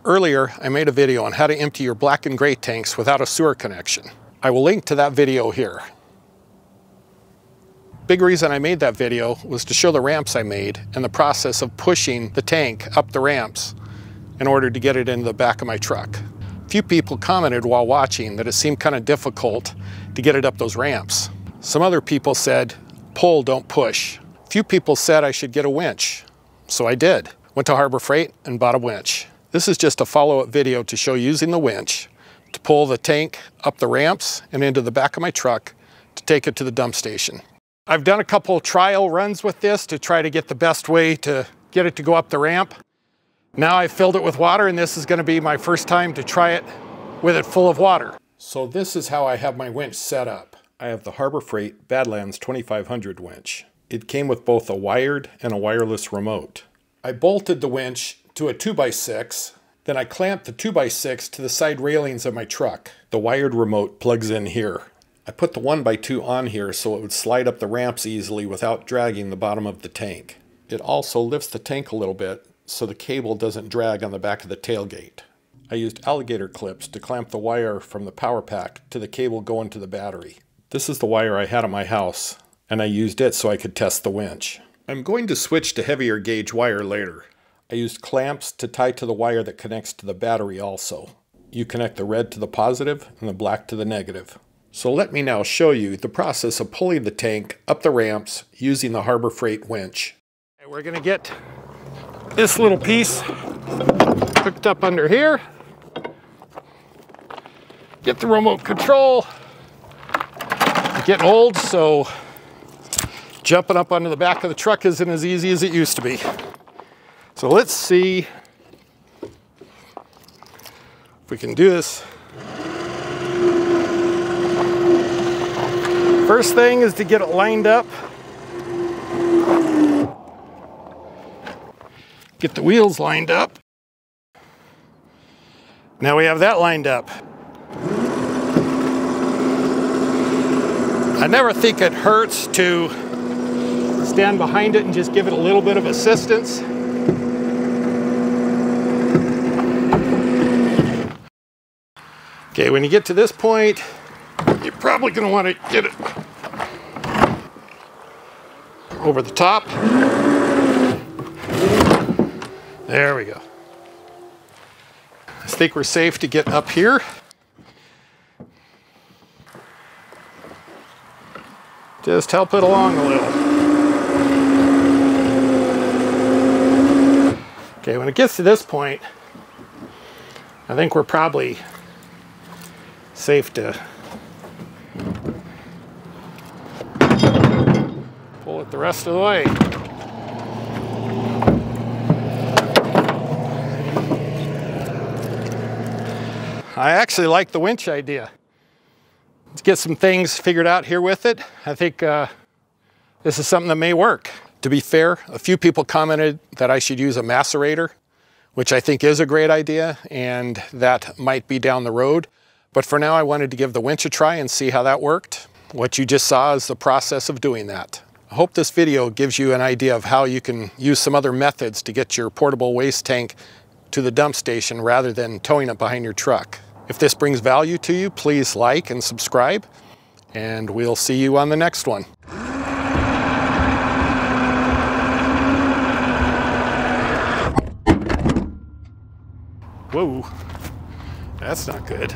Earlier, I made a video on how to empty your black and gray tanks without a sewer connection. I will link to that video here. Big reason I made that video was to show the ramps I made and the process of pushing the tank up the ramps in order to get it into the back of my truck. A few people commented while watching that it seemed kind of difficult to get it up those ramps. Some other people said, pull, don't push. A few people said I should get a winch, so I did. Went to Harbor Freight and bought a winch. This is just a follow-up video to show using the winch to pull the tank up the ramps and into the back of my truck to take it to the dump station. I've done a couple trial runs with this to try to get the best way to get it to go up the ramp. Now I've filled it with water, and this is going to be my first time to try it with it full of water. So this is how I have my winch set up. I have the Harbor Freight Badlands 2500 winch. It came with both a wired and a wireless remote. I bolted the winch to a 2x6, then I clamped the 2x6 to the side railings of my truck. The wired remote plugs in here. I put the 1x2 on here so it would slide up the ramps easily without dragging the bottom of the tank. It also lifts the tank a little bit so the cable doesn't drag on the back of the tailgate. I used alligator clips to clamp the wire from the power pack to the cable going to the battery. This is the wire I had at my house, and I used it so I could test the winch. I'm going to switch to heavier gauge wire later. I used clamps to tie to the wire that connects to the battery also. You connect the red to the positive and the black to the negative. So let me now show you the process of pulling the tank up the ramps using the Harbor Freight winch. We're going to get this little piece hooked up under here. Get the remote control. I'm getting old, so jumping up onto the back of the truck isn't as easy as it used to be. So let's see if we can do this. First thing is to get it lined up. Get the wheels lined up. Now we have that lined up. I never think it hurts to stand behind it and just give it a little bit of assistance. Okay, when you get to this point, you're probably going to want to get it over the top. There we go. I think we're safe to get up here. Just help it along a little. Okay, when it gets to this point, I think we're probably safe to pull it the rest of the way. I actually like the winch idea. Let's get some things figured out here with it. I think this is something that may work. To be fair, a few people commented that I should use a macerator, which I think is a great idea, and that might be down the road. But for now, I wanted to give the winch a try and see how that worked. What you just saw is the process of doing that. I hope this video gives you an idea of how you can use some other methods to get your portable waste tank to the dump station rather than towing it behind your truck. If this brings value to you, please like and subscribe, and we'll see you on the next one. Whoa, that's not good.